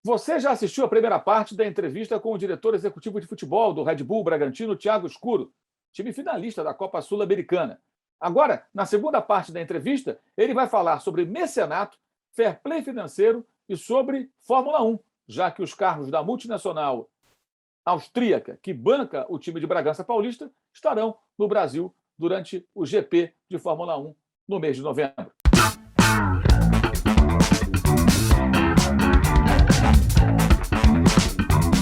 Você já assistiu a primeira parte da entrevista com o diretor executivo de futebol do Red Bull Bragantino, Thiago Escuro, time finalista da Copa Sul-Americana. Agora, na segunda parte da entrevista, ele vai falar sobre mecenato, fair play financeiro e sobre Fórmula 1, já que os carros da multinacional austríaca, que banca o time de Bragança Paulista, estarão no Brasil durante o GP de Fórmula 1 no mês de novembro.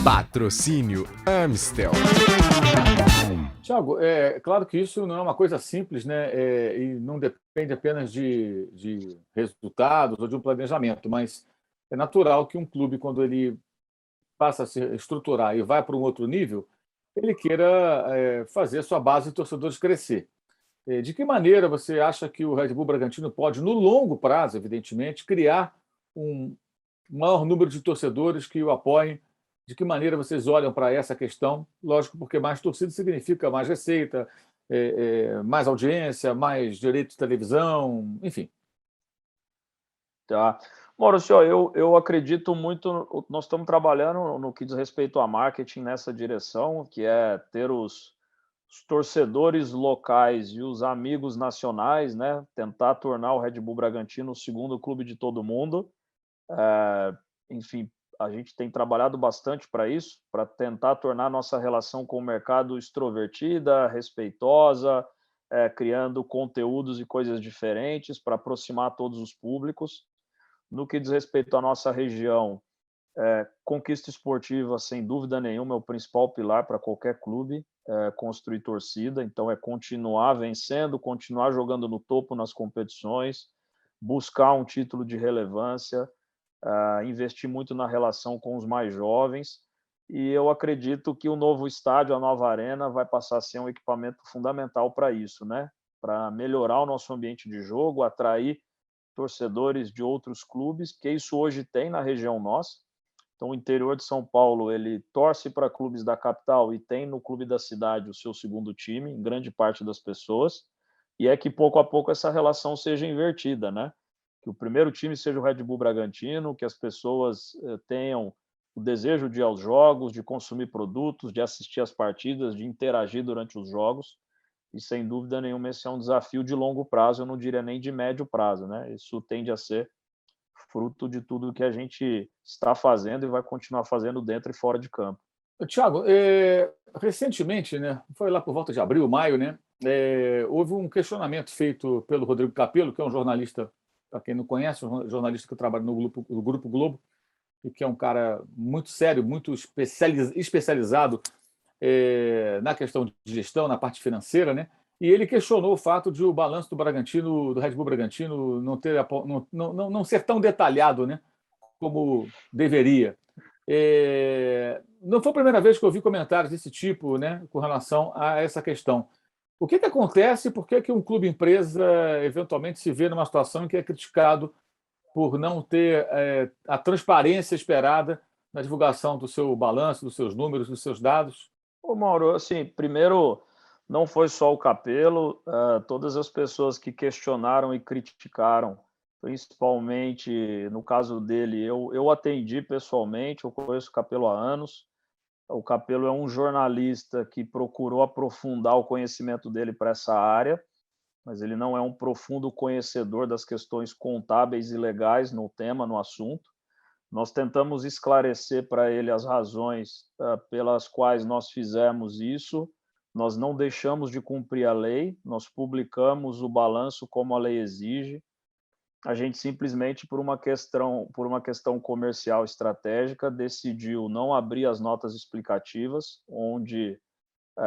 Patrocínio Amstel. Tiago, é claro que isso não é uma coisa simples, né? E não depende apenas de resultados ou de um planejamento, mas é natural que um clube, quando ele passa a se estruturar e vai para um outro nível, ele queira fazer a sua base de torcedores crescer. De que maneira você acha que o Red Bull Bragantino pode, no longo prazo, evidentemente, criar um maior número de torcedores que o apoiem? De que maneira vocês olham para essa questão? Lógico, porque mais torcida significa mais receita, mais audiência, mais direito de televisão, enfim. Tá. Maurício, eu acredito muito, nós estamos trabalhando no que diz respeito a marketing nessa direção, que é ter os torcedores locais e os amigos nacionais, né? Tentar tornar o Red Bull Bragantino o segundo clube de todo mundo. Enfim, a gente tem trabalhado bastante para isso, para tentar tornar nossa relação com o mercado extrovertida, respeitosa, criando conteúdos e coisas diferentes para aproximar todos os públicos. No que diz respeito à nossa região, conquista esportiva, sem dúvida nenhuma, é o principal pilar para qualquer clube, construir torcida. Então, é continuar vencendo, continuar jogando no topo nas competições, buscar um título de relevância, investir muito na relação com os mais jovens. E eu acredito que o novo estádio, a nova arena, vai passar a ser um equipamento fundamental para isso, né? Para melhorar o nosso ambiente de jogo, atrair torcedores de outros clubes, que isso hoje tem na região nossa. Então, o interior de São Paulo, ele torce para clubes da capital e tem no clube da cidade o seu segundo time, em grande parte das pessoas, e é que pouco a pouco essa relação seja invertida, né? Que o primeiro time seja o Red Bull Bragantino, que as pessoas tenham o desejo de ir aos jogos, de consumir produtos, de assistir às partidas, de interagir durante os jogos. E sem dúvida nenhuma esse é um desafio de longo prazo, eu não diria nem de médio prazo, né? Isso tende a ser fruto de tudo que a gente está fazendo e vai continuar fazendo dentro e fora de campo. Tiago, recentemente, né, foi lá por volta de abril, maio, né, houve um questionamento feito pelo Rodrigo Capello, que é um jornalista, para quem não conhece, um jornalista que trabalha no Grupo Globo, e que é um cara muito sério, muito especializado na questão de gestão, na parte financeira, né? E ele questionou o fato de o balanço do Bragantino, do Red Bull Bragantino, não ser tão detalhado, né, como deveria. Não foi a primeira vez que eu ouvi comentários desse tipo, né, com relação a essa questão. O que acontece? Por que um clube empresa eventualmente se vê numa situação em que é criticado por não ter a transparência esperada na divulgação do seu balanço, dos seus números, dos seus dados? Ô Mauro, assim, primeiro, não foi só o Capello, todas as pessoas que questionaram e criticaram, principalmente no caso dele, eu atendi pessoalmente, eu conheço o Capello há anos. O Capello é um jornalista que procurou aprofundar o conhecimento dele para essa área, mas ele não é um profundo conhecedor das questões contábeis e legais no tema, no assunto. Nós tentamos esclarecer para ele as razões pelas quais nós fizemos isso. Nós não deixamos de cumprir a lei, nós publicamos o balanço como a lei exige. A gente simplesmente, por uma questão comercial estratégica, decidiu não abrir as notas explicativas, onde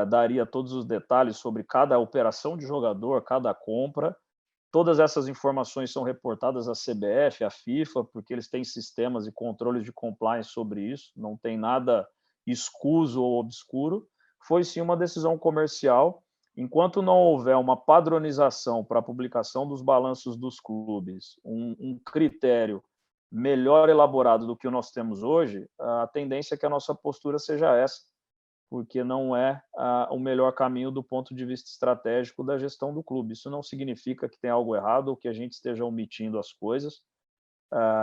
daria todos os detalhes sobre cada operação de jogador, cada compra. Todas essas informações são reportadas à CBF, à FIFA, porque eles têm sistemas e controles de compliance sobre isso, não tem nada escuso ou obscuro. Foi sim uma decisão comercial. Enquanto não houver uma padronização para a publicação dos balanços dos clubes, um critério melhor elaborado do que o nós temos hoje, a tendência é que a nossa postura seja essa, porque não é o melhor caminho do ponto de vista estratégico da gestão do clube. Isso não significa que tem algo errado ou que a gente esteja omitindo as coisas.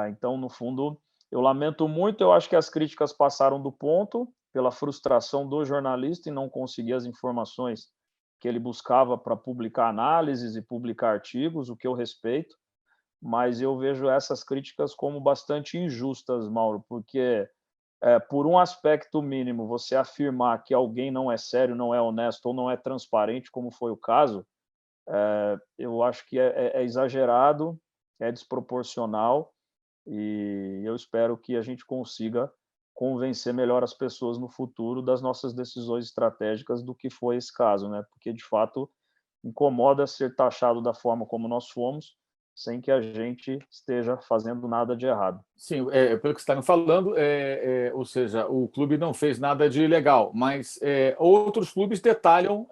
Então, no fundo, Eu lamento muito, eu acho que as críticas passaram do ponto, pela frustração do jornalista em não conseguir as informações que ele buscava para publicar análises e publicar artigos, o que eu respeito, mas eu vejo essas críticas como bastante injustas, Mauro, porque por um aspecto mínimo, você afirmar que alguém não é sério, não é honesto ou não é transparente, como foi o caso, eu acho que é exagerado, é desproporcional, e eu espero que a gente consiga convencer melhor as pessoas no futuro das nossas decisões estratégicas do que foi esse caso, né? Porque, de fato, incomoda ser taxado da forma como nós fomos, sem que a gente esteja fazendo nada de errado. Sim, pelo que você está me falando, ou seja, o clube não fez nada de ilegal, mas outros clubes detalham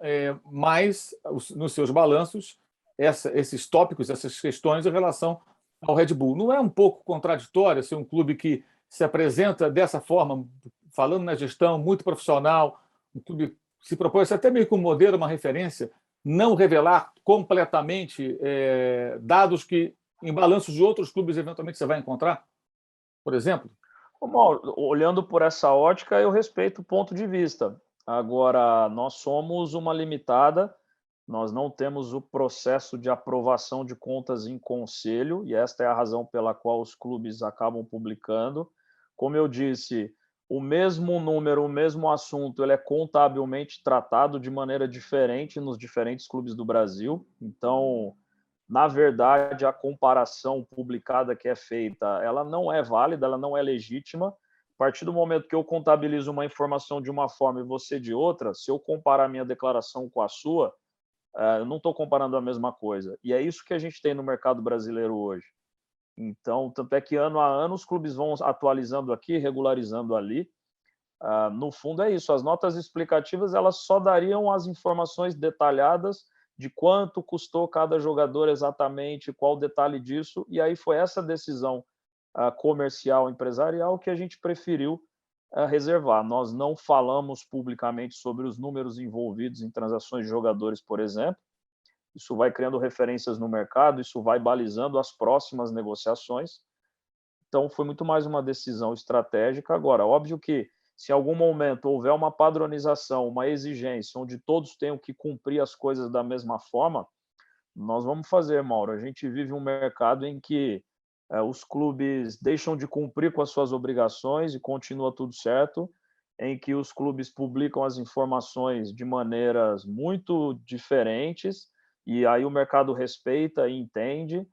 mais nos seus balanços esses tópicos, essas questões em relação ao Red Bull. Não é um pouco contraditório ser um clube que se apresenta dessa forma, falando na gestão, muito profissional, um clube que se propõe a ser até meio que um modelo, uma referência, não revelar completamente dados que em balanços de outros clubes eventualmente você vai encontrar, por exemplo? Ô, Mauro, olhando por essa ótica, eu respeito o ponto de vista. Agora, nós somos uma limitada, nós não temos o processo de aprovação de contas em conselho, e esta é a razão pela qual os clubes acabam publicando. Como eu disse, o mesmo número, o mesmo assunto, ele é contabilmente tratado de maneira diferente nos diferentes clubes do Brasil. Então, na verdade, a comparação publicada que é feita, ela não é válida, ela não é legítima. A partir do momento que eu contabilizo uma informação de uma forma e você de outra, se eu comparar minha declaração com a sua, eu não estou comparando a mesma coisa. E é isso que a gente tem no mercado brasileiro hoje. Então, tanto é que ano a ano os clubes vão atualizando aqui, regularizando ali. No fundo é isso, as notas explicativas elas só dariam as informações detalhadas de quanto custou cada jogador exatamente, qual o detalhe disso, e aí foi essa decisão comercial, empresarial, que a gente preferiu reservar. Nós não falamos publicamente sobre os números envolvidos em transações de jogadores, por exemplo. Isso vai criando referências no mercado, isso vai balizando as próximas negociações. Então, foi muito mais uma decisão estratégica. Agora, óbvio que se em algum momento houver uma padronização, uma exigência, onde todos tenham que cumprir as coisas da mesma forma, nós vamos fazer, Mauro. A gente vive um mercado em que os clubes deixam de cumprir com as suas obrigações e continua tudo certo, em que os clubes publicam as informações de maneiras muito diferentes, e aí o mercado respeita e entende.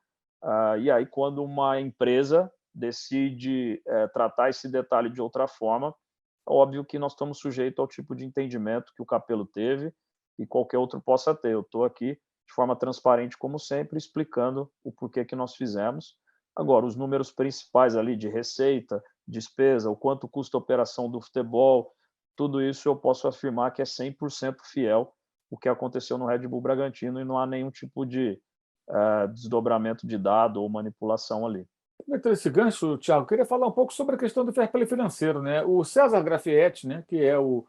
E aí, quando uma empresa decide tratar esse detalhe de outra forma, óbvio que nós estamos sujeitos ao tipo de entendimento que o Capello teve e qualquer outro possa ter. Eu estou aqui de forma transparente, como sempre, explicando o porquê que nós fizemos. Agora, os números principais ali de receita, despesa, o quanto custa a operação do futebol, tudo isso eu posso afirmar que é 100% fiel o que aconteceu no Red Bull Bragantino e não há nenhum tipo de desdobramento de dado ou manipulação ali. Aproveitando esse gancho, Thiago, queria falar um pouco sobre a questão do fair play financeiro, né? O César Grafietti, né, que é o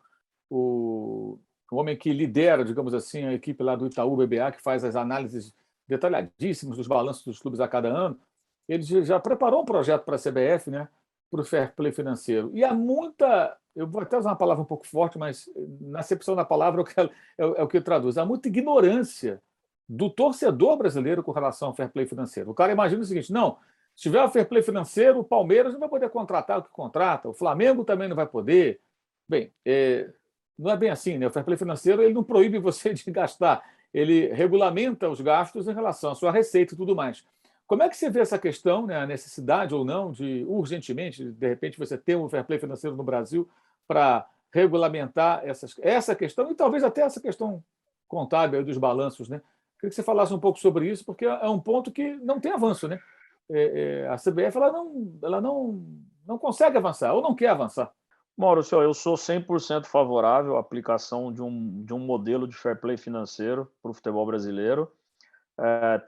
homem que lidera, digamos assim, a equipe lá do Itaú BBA, que faz as análises detalhadíssimas dos balanços dos clubes a cada ano, ele já preparou um projeto para a CBF, né, para o fair play financeiro. E há muita, eu vou até usar uma palavra um pouco forte, mas na acepção da palavra é o que traduz, há muita ignorância do torcedor brasileiro com relação ao fair play financeiro. O cara imagina o seguinte: não, se tiver o fair play financeiro, o Palmeiras não vai poder contratar o que contrata, o Flamengo também não vai poder. Bem, não é bem assim, né? O fair play financeiro ele não proíbe você de gastar, ele regulamenta os gastos em relação à sua receita e tudo mais. Como é que você vê essa questão, né, a necessidade ou não de, urgentemente, de repente, você ter um fair play financeiro no Brasil para regulamentar essa questão e talvez até essa questão contábil dos balanços, né? Queria que você falasse um pouco sobre isso, porque é um ponto que não tem avanço, né? A CBF ela não consegue avançar ou não quer avançar. Maurício, eu sou 100% favorável à aplicação de um modelo de fair play financeiro para o futebol brasileiro.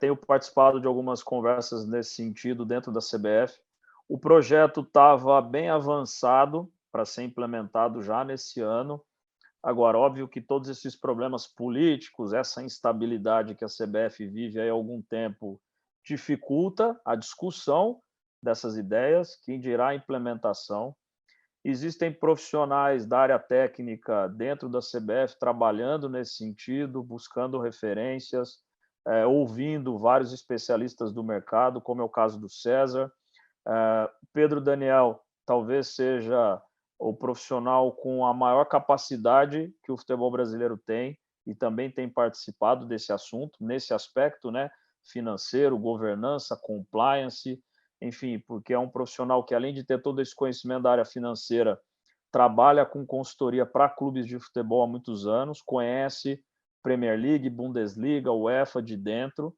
Tenho participado de algumas conversas nesse sentido dentro da CBF. O projeto estava bem avançado para ser implementado já nesse ano. Agora, óbvio que todos esses problemas políticos, essa instabilidade que a CBF vive há algum tempo, dificulta a discussão dessas ideias, quem dirá a implementação. Existem profissionais da área técnica dentro da CBF trabalhando nesse sentido, buscando referências, ouvindo vários especialistas do mercado, como é o caso do César. Pedro Daniel talvez seja o profissional com a maior capacidade que o futebol brasileiro tem e também tem participado desse assunto, nesse aspecto, né, financeiro, governança, compliance, enfim, porque é um profissional que, além de ter todo esse conhecimento da área financeira, trabalha com consultoria para clubes de futebol há muitos anos, conhece Premier League, Bundesliga, UEFA de dentro,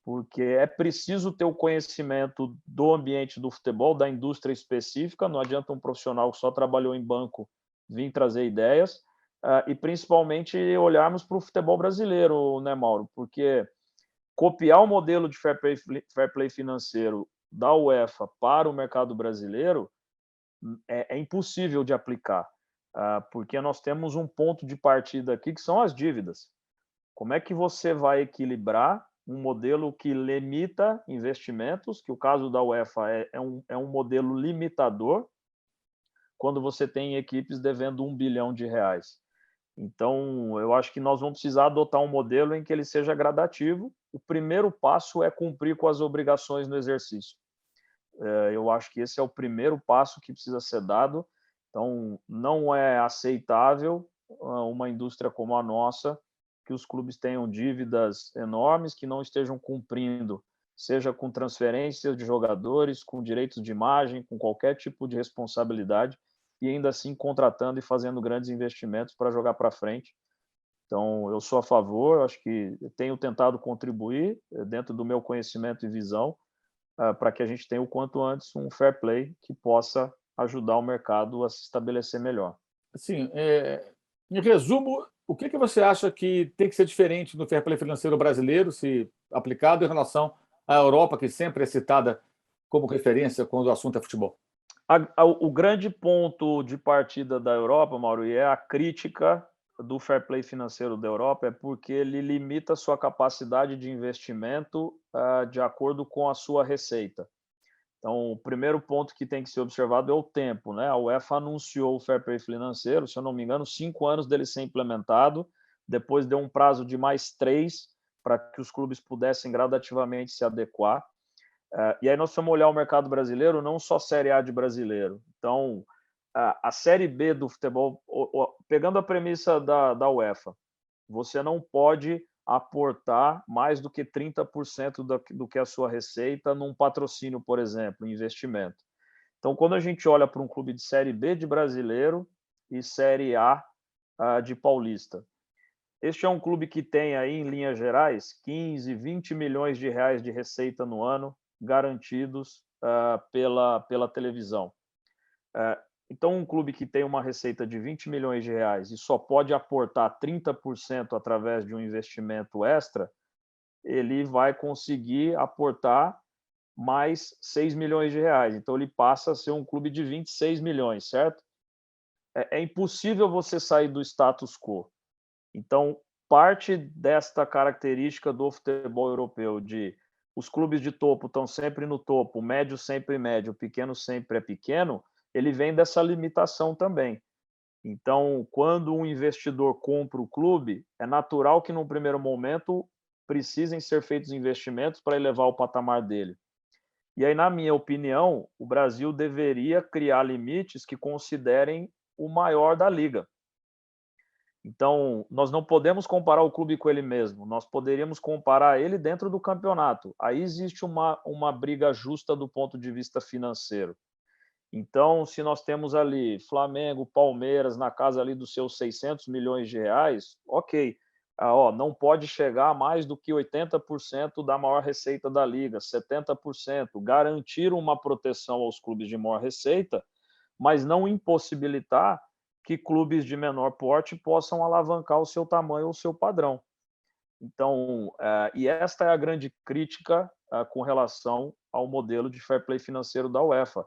porque é preciso ter o conhecimento do ambiente do futebol, da indústria específica, não adianta um profissional que só trabalhou em banco vir trazer ideias, e principalmente olharmos para o futebol brasileiro, né, Mauro? Porque copiar o modelo de fair play financeiro da UEFA para o mercado brasileiro é impossível de aplicar, porque nós temos um ponto de partida aqui que são as dívidas. Como é que você vai equilibrar um modelo que limita investimentos, que o caso da UEFA é um modelo limitador, quando você tem equipes devendo R$ 1 bilhão? Então, eu acho que nós vamos precisar adotar um modelo em que ele seja gradativo. O primeiro passo é cumprir com as obrigações no exercício. Eu acho que esse é o primeiro passo que precisa ser dado. Então, não é aceitável uma indústria como a nossa que os clubes tenham dívidas enormes, que não estejam cumprindo, seja com transferências de jogadores, com direitos de imagem, com qualquer tipo de responsabilidade, e ainda assim contratando e fazendo grandes investimentos para jogar para frente. Então, eu sou a favor, acho que tenho tentado contribuir dentro do meu conhecimento e visão para que a gente tenha o quanto antes um fair play que possa ajudar o mercado a se estabelecer melhor. Assim, em resumo, o que você acha que tem que ser diferente no fair play financeiro brasileiro, se aplicado, em relação à Europa, que sempre é citada como referência quando o assunto é futebol? O grande ponto de partida da Europa, Mauro, e é a crítica do fair play financeiro da Europa, é porque ele limita a sua capacidade de investimento de acordo com a sua receita. Então, o primeiro ponto que tem que ser observado é o tempo, né? A UEFA anunciou o fair play financeiro, se eu não me engano, 5 anos dele ser implementado, depois deu um prazo de mais 3 para que os clubes pudessem gradativamente se adequar. E aí nós vamos olhar o mercado brasileiro, não só Série A de brasileiro. Então, a Série B do futebol, pegando a premissa da UEFA, você não pode aportar mais do que 30% do que a sua receita num patrocínio, por exemplo, em investimento. Então, quando a gente olha para um clube de Série B de brasileiro e Série A de paulista, este é um clube que tem aí, em linhas gerais, 15, 20 milhões de reais de receita no ano, garantidos pela televisão. Então, um clube que tem uma receita de 20 milhões de reais e só pode aportar 30% através de um investimento extra, ele vai conseguir aportar mais 6 milhões de reais. Então, ele passa a ser um clube de 26 milhões, certo? É impossível você sair do status quo. Então, parte desta característica do futebol europeu de os clubes de topo estão sempre no topo, o médio sempre médio, o pequeno sempre é pequeno, ele vem dessa limitação também. Então, quando um investidor compra o clube, é natural que, num primeiro momento, precisem ser feitos investimentos para elevar o patamar dele. E aí, na minha opinião, o Brasil deveria criar limites que considerem o maior da liga. Então, nós não podemos comparar o clube com ele mesmo, nós poderíamos comparar ele dentro do campeonato. Aí existe uma briga justa do ponto de vista financeiro. Então, se nós temos ali Flamengo, Palmeiras, na casa ali dos seus 600 milhões de reais, ok. Não pode chegar a mais do que 80% da maior receita da liga, 70%. Garantir uma proteção aos clubes de maior receita, mas não impossibilitar que clubes de menor porte possam alavancar o seu tamanho ou o seu padrão. Então, e esta é a grande crítica com relação ao modelo de fair play financeiro da UEFA.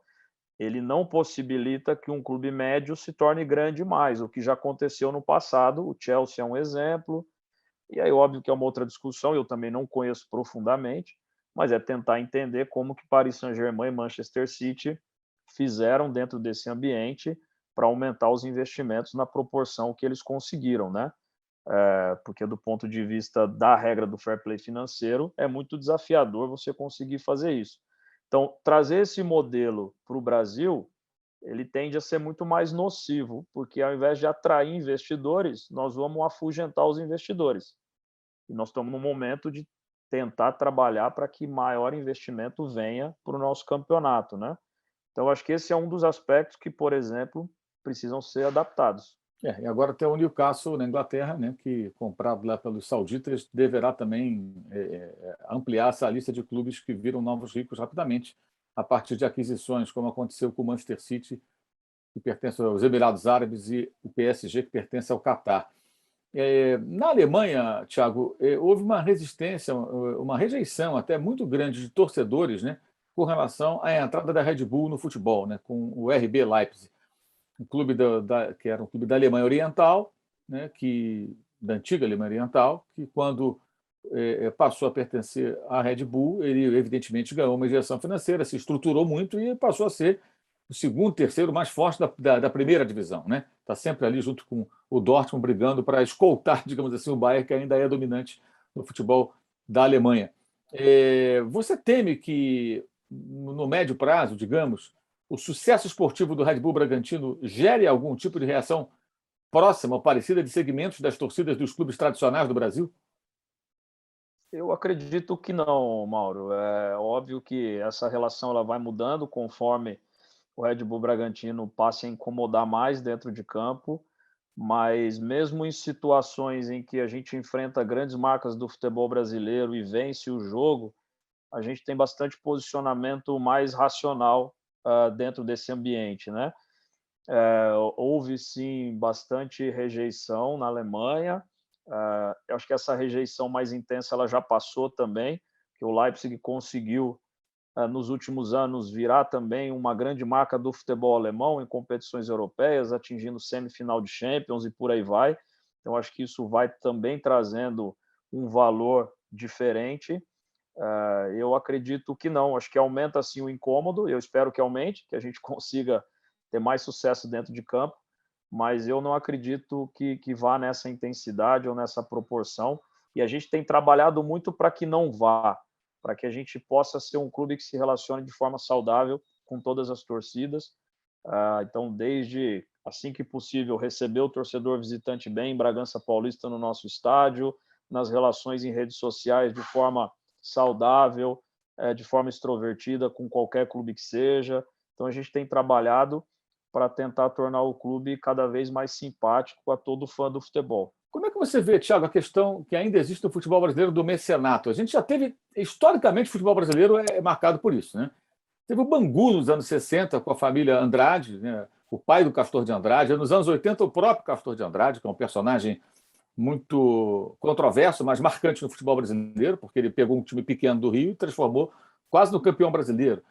Ele não possibilita que um clube médio se torne grande mais, o que já aconteceu no passado. O Chelsea é um exemplo, e aí óbvio que é uma outra discussão, eu também não conheço profundamente, mas é tentar entender como que Paris Saint-Germain e Manchester City fizeram dentro desse ambiente para aumentar os investimentos na proporção que eles conseguiram, né? Porque do ponto de vista da regra do fair play financeiro, é muito desafiador você conseguir fazer isso. Então, trazer esse modelo para o Brasil, ele tende a ser muito mais nocivo, porque ao invés de atrair investidores, nós vamos afugentar os investidores. E nós estamos no momento de tentar trabalhar para que maior investimento venha para o nosso campeonato, né? Então, acho que esse é um dos aspectos que, por exemplo, precisam ser adaptados. E agora tem o Newcastle na Inglaterra, né, que comprado lá pelos sauditas deverá também ampliar essa lista de clubes que viram novos ricos rapidamente a partir de aquisições, como aconteceu com o Manchester City, que pertence aos Emirados Árabes, e o PSG, que pertence ao Catar. Na Alemanha, Thiago, houve uma resistência, uma rejeição até muito grande de torcedores, né, com relação à entrada da Red Bull no futebol, né, com o RB Leipzig, um clube que era um clube da Alemanha Oriental, né, da antiga Alemanha Oriental, que quando passou a pertencer à Red Bull, ele evidentemente ganhou uma injeção financeira, se estruturou muito e passou a ser o segundo, terceiro mais forte da primeira divisão, né? Está sempre ali junto com o Dortmund brigando para escoltar, digamos assim, o Bayern, que ainda é dominante no futebol da Alemanha. Você teme que, no médio prazo, digamos, o sucesso esportivo do Red Bull Bragantino gere algum tipo de reação próxima ou parecida de segmentos das torcidas dos clubes tradicionais do Brasil? Eu acredito que não, Mauro. É óbvio que essa relação ela vai mudando conforme o Red Bull Bragantino passe a incomodar mais dentro de campo, mas mesmo em situações em que a gente enfrenta grandes marcas do futebol brasileiro e vence o jogo, a gente tem bastante posicionamento mais racional dentro desse ambiente, né? Houve sim bastante rejeição na Alemanha. Eu acho que essa rejeição mais intensa ela já passou também, que o Leipzig conseguiu nos últimos anos virar também uma grande marca do futebol alemão em competições europeias, atingindo semifinal de Champions e por aí vai. Então acho que isso vai também trazendo um valor diferente. Eu acredito que não, acho que aumenta sim o incômodo, eu espero que aumente, que a gente consiga ter mais sucesso dentro de campo, mas eu não acredito que vá nessa intensidade ou nessa proporção, e a gente tem trabalhado muito para que não vá, para que a gente possa ser um clube que se relacione de forma saudável com todas as torcidas. Então, desde assim que possível, receber o torcedor visitante bem em Bragança Paulista no nosso estádio, nas relações em redes sociais de forma saudável, de forma extrovertida com qualquer clube que seja. Então, a gente tem trabalhado para tentar tornar o clube cada vez mais simpático a todo fã do futebol. Como é que você vê, Thiago, a questão que ainda existe no futebol brasileiro do mecenato? A gente já teve, historicamente, o futebol brasileiro é marcado por isso, né? Teve o Bangu nos anos 60 com a família Andrade, né? O pai do Castor de Andrade. Nos anos 80, o próprio Castor de Andrade, que é um personagem muito controverso, mas marcante no futebol brasileiro, porque ele pegou um time pequeno do Rio e transformou quase no campeão brasileiro.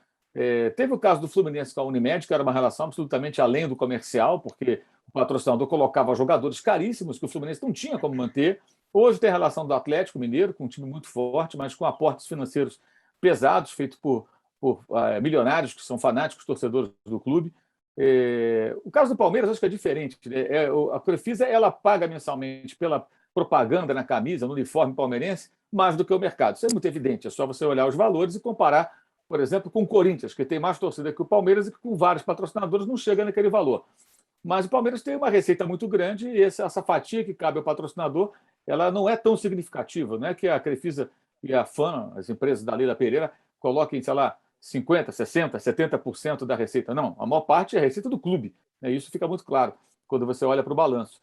Teve o caso do Fluminense com a Unimed, que era uma relação absolutamente além do comercial, porque o patrocinador colocava jogadores caríssimos que o Fluminense não tinha como manter. Hoje tem a relação do Atlético Mineiro, com um time muito forte, mas com aportes financeiros pesados, feitos por milionários que são fanáticos torcedores do clube. O caso do Palmeiras acho que é diferente. A Crefisa ela paga mensalmente pela propaganda na camisa, no uniforme palmeirense, mais do que o mercado. Isso é muito evidente. É só você olhar os valores e comparar, por exemplo, com o Corinthians, que tem mais torcida que o Palmeiras e que com vários patrocinadores não chega naquele valor. Mas o Palmeiras tem uma receita muito grande e essa fatia que cabe ao patrocinador ela não é tão significativa. Não é que a Crefisa e a FAN, as empresas da Leila Pereira, coloquem, sei lá, 50%, 60%, 70% da receita. Não, a maior parte é a receita do clube. Isso fica muito claro quando você olha para o balanço.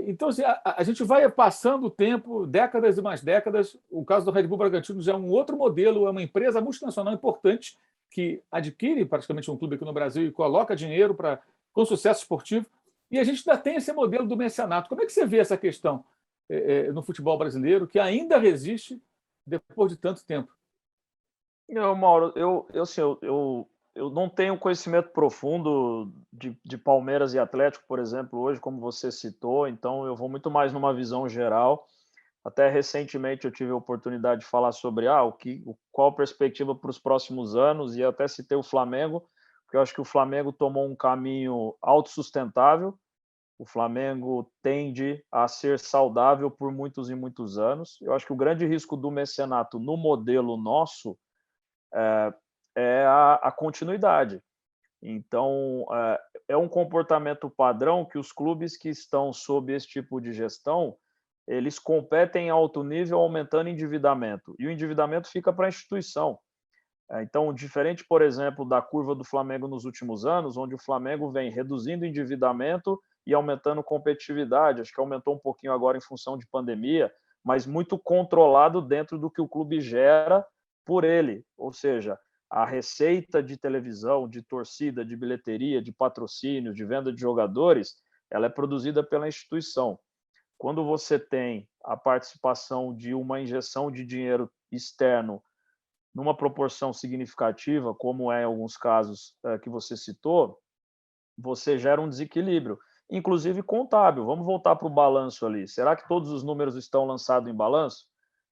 Então, assim, a gente vai passando o tempo, décadas e mais décadas. O caso do Red Bull Bragantino já é um outro modelo, é uma empresa multinacional importante que adquire praticamente um clube aqui no Brasil e coloca dinheiro com sucesso esportivo. E a gente ainda tem esse modelo do mecenato. Como é que você vê essa questão no futebol brasileiro, que ainda resiste depois de tanto tempo? Não, Mauro, eu não tenho conhecimento profundo de Palmeiras e Atlético, por exemplo, hoje, como você citou, então eu vou muito mais numa visão geral. Até recentemente eu tive a oportunidade de falar sobre qual a perspectiva para os próximos anos, e até citei o Flamengo, porque eu acho que o Flamengo tomou um caminho autossustentável. O Flamengo tende a ser saudável por muitos e muitos anos. Eu acho que o grande risco do mecenato no modelo nosso é a continuidade. Então, é um comportamento padrão que os clubes que estão sob esse tipo de gestão, eles competem em alto nível aumentando endividamento, e o endividamento fica para a instituição. Então, diferente, por exemplo, da curva do Flamengo nos últimos anos, onde o Flamengo vem reduzindo endividamento e aumentando competitividade, acho que aumentou um pouquinho agora em função de pandemia, mas muito controlado dentro do que o clube gera por ele, ou seja, a receita de televisão, de torcida, de bilheteria, de patrocínio, de venda de jogadores, ela é produzida pela instituição. Quando você tem a participação de uma injeção de dinheiro externo numa proporção significativa, como é em alguns casos que você citou, você gera um desequilíbrio, inclusive contábil. Vamos voltar para o balanço ali. Será que todos os números estão lançados em balanço?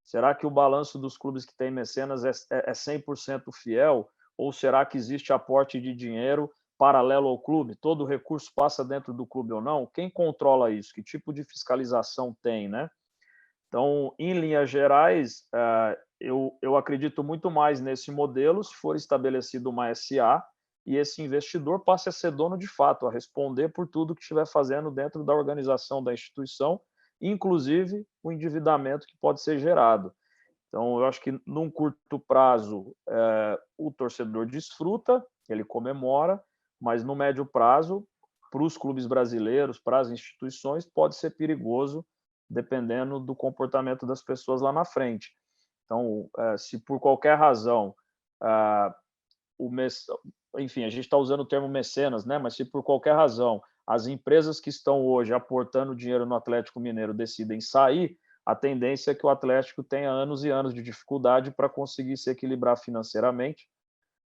Será que o balanço dos clubes que têm mecenas é 100% fiel? Ou será que existe aporte de dinheiro paralelo ao clube? Todo o recurso passa dentro do clube ou não? Quem controla isso? Que tipo de fiscalização tem, né? Então, em linhas gerais, eu acredito muito mais nesse modelo se for estabelecido uma SA e esse investidor passe a ser dono de fato, a responder por tudo que estiver fazendo dentro da organização da instituição, inclusive o endividamento que pode ser gerado. Então, eu acho que num curto prazo o torcedor desfruta, ele comemora, mas no médio prazo, para os clubes brasileiros, para as instituições, pode ser perigoso, dependendo do comportamento das pessoas lá na frente. Então, se por qualquer razão, enfim, a gente está usando o termo mecenas, né? Mas se por qualquer razão as empresas que estão hoje aportando dinheiro no Atlético Mineiro decidem sair, a tendência é que o Atlético tenha anos e anos de dificuldade para conseguir se equilibrar financeiramente.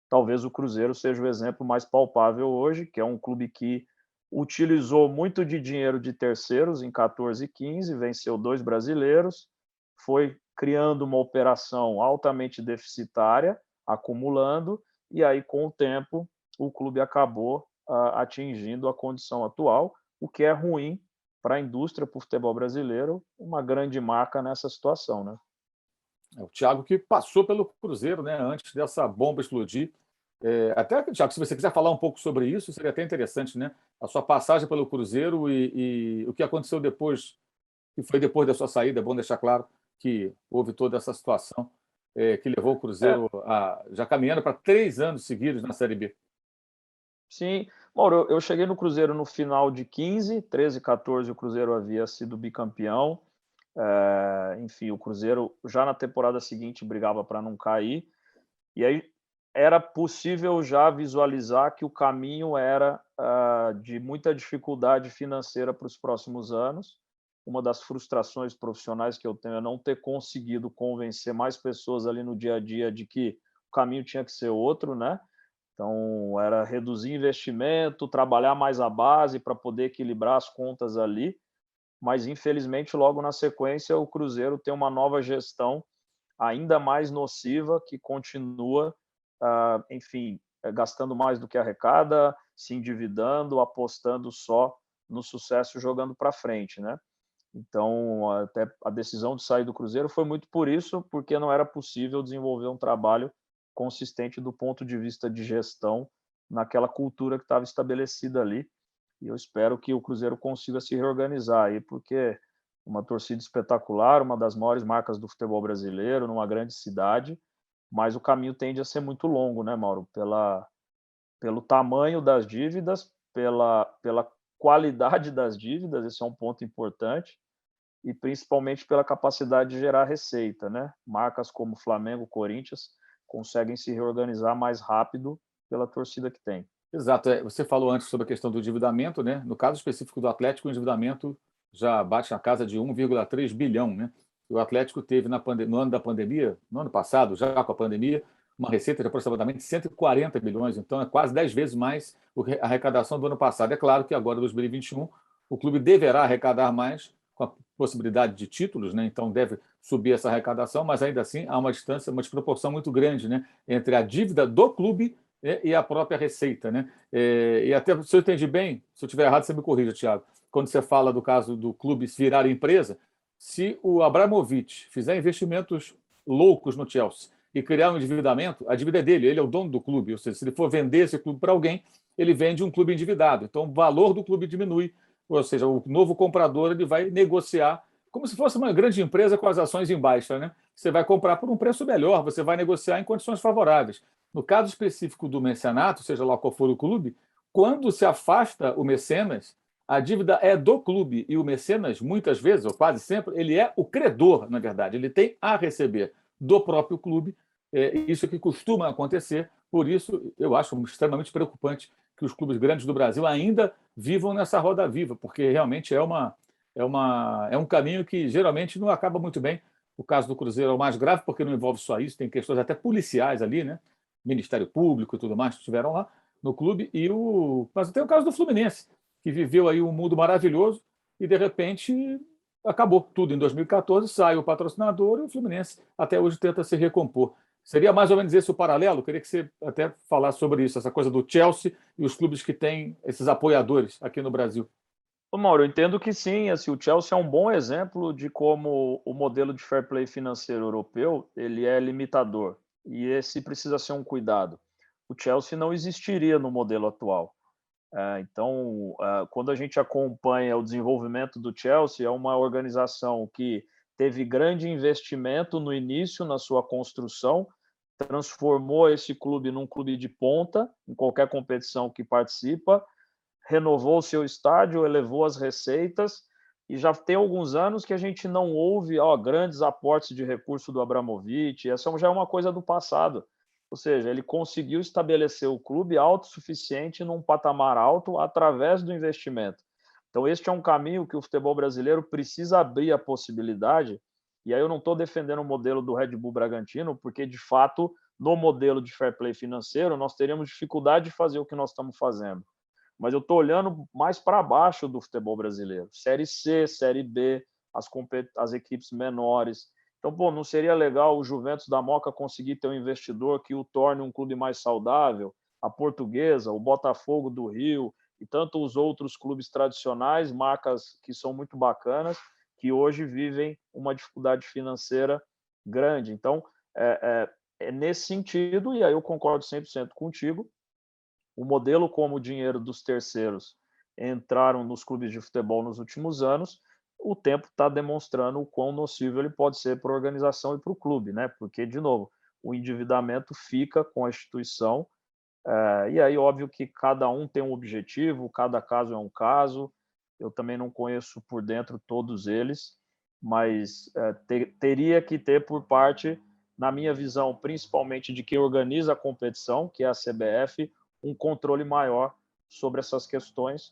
Talvez o Cruzeiro seja o exemplo mais palpável hoje, que é um clube que utilizou muito de dinheiro de terceiros em 14 e 15, venceu 2 brasileiros, foi criando uma operação altamente deficitária, acumulando, e aí, com o tempo, o clube acabou atingindo a condição atual, o que é ruim para a indústria, para o futebol brasileiro, uma grande marca nessa situação, né? O Thiago que passou pelo Cruzeiro, né, antes dessa bomba explodir. Até, Thiago, se você quiser falar um pouco sobre isso, seria até interessante, né? A sua passagem pelo Cruzeiro e o que aconteceu depois, que foi depois da sua saída. É bom deixar claro que houve toda essa situação que levou o É, Cruzeiro já caminhando para 3 anos seguidos na Série B. sim, Mauro, eu cheguei no Cruzeiro no final de 15, 13, 14, o Cruzeiro havia sido bicampeão. Enfim, o Cruzeiro já na temporada seguinte brigava para não cair, e aí era possível já visualizar que o caminho era de muita dificuldade financeira para os próximos anos. Uma das frustrações profissionais que eu tenho é não ter conseguido convencer mais pessoas ali no dia a dia de que o caminho tinha que ser outro, né? Então, era reduzir investimento, trabalhar mais a base para poder equilibrar as contas ali, mas infelizmente logo na sequência o Cruzeiro tem uma nova gestão ainda mais nociva, que continua, enfim, gastando mais do que arrecada, se endividando, apostando só no sucesso, jogando para frente, né? Então, até a decisão de sair do Cruzeiro foi muito por isso, porque não era possível desenvolver um trabalho consistente do ponto de vista de gestão naquela cultura que estava estabelecida ali. E eu espero que o Cruzeiro consiga se reorganizar aí, porque uma torcida espetacular, uma das maiores marcas do futebol brasileiro, numa grande cidade, mas o caminho tende a ser muito longo, né, Mauro? Pelo tamanho das dívidas, pela qualidade das dívidas, esse é um ponto importante, e principalmente pela capacidade de gerar receita, né? Marcas como Flamengo, Corinthians conseguem se reorganizar mais rápido pela torcida que tem. Exato. Você falou antes sobre a questão do endividamento, né? No caso específico do Atlético, o endividamento já bate na casa de 1,3 bilhão, né? E o Atlético teve no ano da pandemia, no ano passado, já com a pandemia, uma receita de aproximadamente 140 bilhões, então é quase 10 vezes mais a arrecadação do ano passado. É claro que agora, em 2021, o clube deverá arrecadar mais com a possibilidade de títulos, né? Então deve subir essa arrecadação, mas ainda assim há uma distância, uma desproporção muito grande, né? Entre a dívida do clube e a própria receita, né? E até, se eu entendi bem, se eu estiver errado, você me corrija, Thiago, quando você fala do caso do clube virar empresa, se o Abramovich fizer investimentos loucos no Chelsea e criar um endividamento, a dívida é dele, ele é o dono do clube, ou seja, se ele for vender esse clube para alguém, ele vende um clube endividado. Então, o valor do clube diminui, ou seja, o novo comprador ele vai negociar como se fosse uma grande empresa com as ações em baixa, né? Você vai comprar por um preço melhor, você vai negociar em condições favoráveis. No caso específico do mecenato, seja lá qual for o clube, quando se afasta o mecenas, a dívida é do clube e o mecenas, muitas vezes, ou quase sempre, ele é o credor, na verdade. Ele tem a receber do próprio clube. Isso é que costuma acontecer. Por isso, eu acho extremamente preocupante que os clubes grandes do Brasil ainda vivam nessa roda viva, porque realmente é um caminho que geralmente não acaba muito bem. O caso do Cruzeiro é o mais grave, porque não envolve só isso, tem questões até policiais ali, né? Ministério Público e tudo mais que estiveram lá no clube. Mas tem o caso do Fluminense, que viveu aí um mundo maravilhoso e, de repente, acabou tudo. Em 2014, sai o patrocinador e o Fluminense até hoje tenta se recompor. Seria mais ou menos esse o paralelo? Eu queria que você até falasse sobre isso, essa coisa do Chelsea e os clubes que têm esses apoiadores aqui no Brasil. Ô, Mauro, eu entendo que sim, assim, o Chelsea é um bom exemplo de como o modelo de fair play financeiro europeu ele é limitador e esse precisa ser um cuidado. O Chelsea não existiria no modelo atual. Então, quando a gente acompanha o desenvolvimento do Chelsea, é uma organização que teve grande investimento no início na sua construção, transformou esse clube num clube de ponta em qualquer competição que participa, renovou o seu estádio, elevou as receitas e já tem alguns anos que a gente não ouve grandes aportes de recurso do Abramovich. Essa já é uma coisa do passado. Ou seja, ele conseguiu estabelecer o clube autossuficiente num patamar alto através do investimento. Então, este é um caminho que o futebol brasileiro precisa abrir a possibilidade. E aí eu não estou defendendo o modelo do Red Bull Bragantino, porque, de fato, no modelo de fair play financeiro, nós teríamos dificuldade de fazer o que nós estamos fazendo. Mas eu estou olhando mais para baixo do futebol brasileiro. Série C, Série B, as equipes menores. Então, não seria legal o Juventus da Moca conseguir ter um investidor que o torne um clube mais saudável? A Portuguesa, o Botafogo do Rio e tantos os outros clubes tradicionais, marcas que são muito bacanas, que hoje vivem uma dificuldade financeira grande. Então, é nesse sentido, e aí eu concordo 100% contigo, o modelo como o dinheiro dos terceiros entraram nos clubes de futebol nos últimos anos, o tempo está demonstrando o quão nocivo ele pode ser para a organização e para o clube, né? Porque, de novo, o endividamento fica com a instituição, e aí, óbvio que cada um tem um objetivo, cada caso é um caso, eu também não conheço por dentro todos eles, mas teria que ter por parte, na minha visão, principalmente de quem organiza a competição, que é a CBF, um controle maior sobre essas questões,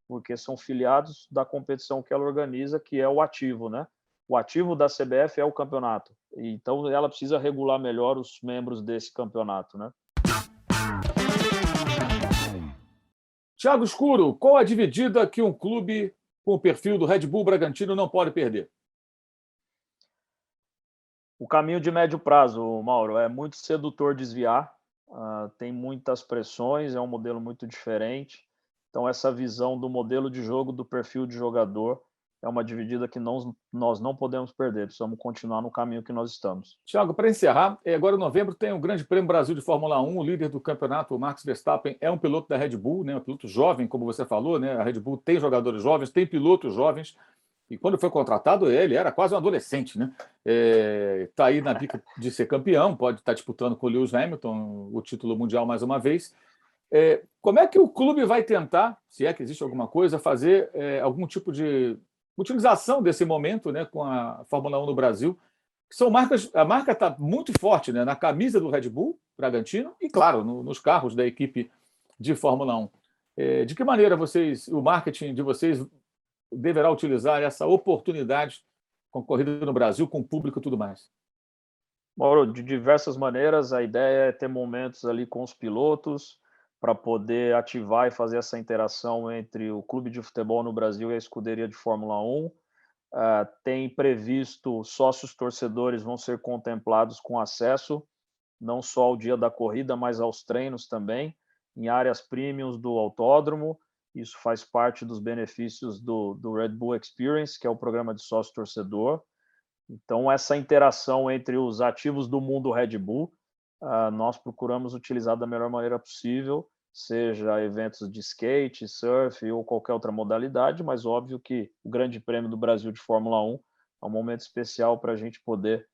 porque são filiados da competição que ela organiza, que é o ativo, né? O ativo da CBF é o campeonato, então ela precisa regular melhor os membros desse campeonato, né? Thiago Escuro, qual a dividida que um clube com o perfil do Red Bull Bragantino não pode perder? O caminho de médio prazo, Mauro, é muito sedutor desviar, tem muitas pressões, é um modelo muito diferente. Então, essa visão do modelo de jogo, do perfil de jogador, é uma dividida que nós não podemos perder, precisamos continuar no caminho que nós estamos. Thiago, para encerrar, agora em novembro tem o Grande Prêmio Brasil de Fórmula 1, o líder do campeonato, o Max Verstappen, é um piloto da Red Bull, né, um piloto jovem, como você falou, né, a Red Bull tem jogadores jovens, tem pilotos jovens, e quando foi contratado ele era quase um adolescente, né? Está aí na bica de ser campeão, pode estar disputando com o Lewis Hamilton o título mundial mais uma vez. Como é que o clube vai tentar, se é que existe alguma coisa, fazer algum tipo de utilização desse momento, né, com a Fórmula 1 no Brasil? São marcas, a marca está muito forte, né, na camisa do Red Bull Bragantino e, claro, nos carros da equipe de Fórmula 1. De que maneira o marketing de vocês deverá utilizar essa oportunidade concorrida no Brasil, com o público e tudo mais? Mauro, de diversas maneiras, a ideia é ter momentos ali com os pilotos para poder ativar e fazer essa interação entre o clube de futebol no Brasil e a escuderia de Fórmula 1. tem previsto sócios torcedores vão ser contemplados com acesso não só ao dia da corrida, mas aos treinos também, em áreas premiums do autódromo. Isso faz parte dos benefícios do Red Bull Experience, que é o programa de sócio torcedor. Então, essa interação entre os ativos do mundo Red Bull, nós procuramos utilizar da melhor maneira possível, seja eventos de skate, surf ou qualquer outra modalidade, mas óbvio que o Grande Prêmio do Brasil de Fórmula 1 é um momento especial para a gente poder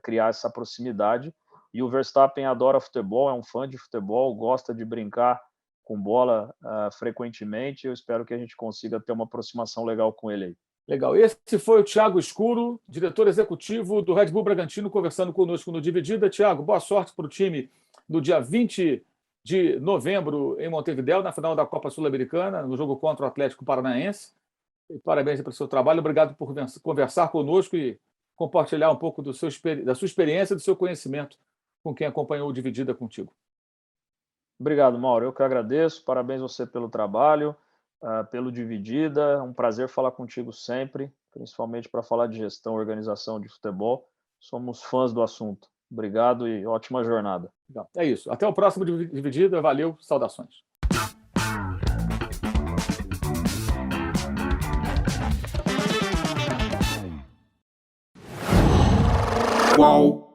criar essa proximidade. E o Verstappen adora futebol, é um fã de futebol, gosta de brincar com bola frequentemente. Eu espero que a gente consiga ter uma aproximação legal com ele aí. Legal. Esse foi o Thiago Escuro, diretor executivo do Red Bull Bragantino, conversando conosco no Dividida. Thiago, boa sorte para o time no dia 20 de novembro em Montevidéu, na final da Copa Sul-Americana, no jogo contra o Atlético Paranaense. E parabéns pelo seu trabalho. Obrigado por conversar conosco e compartilhar um pouco da sua experiência e do seu conhecimento com quem acompanhou o Dividida contigo. Obrigado, Mauro. Eu que agradeço. Parabéns você pelo trabalho, pelo Dividida. É um prazer falar contigo sempre, principalmente para falar de gestão e organização de futebol. Somos fãs do assunto. Obrigado e ótima jornada. Legal. É isso. Até o próximo Dividida. Valeu. Saudações. Qual?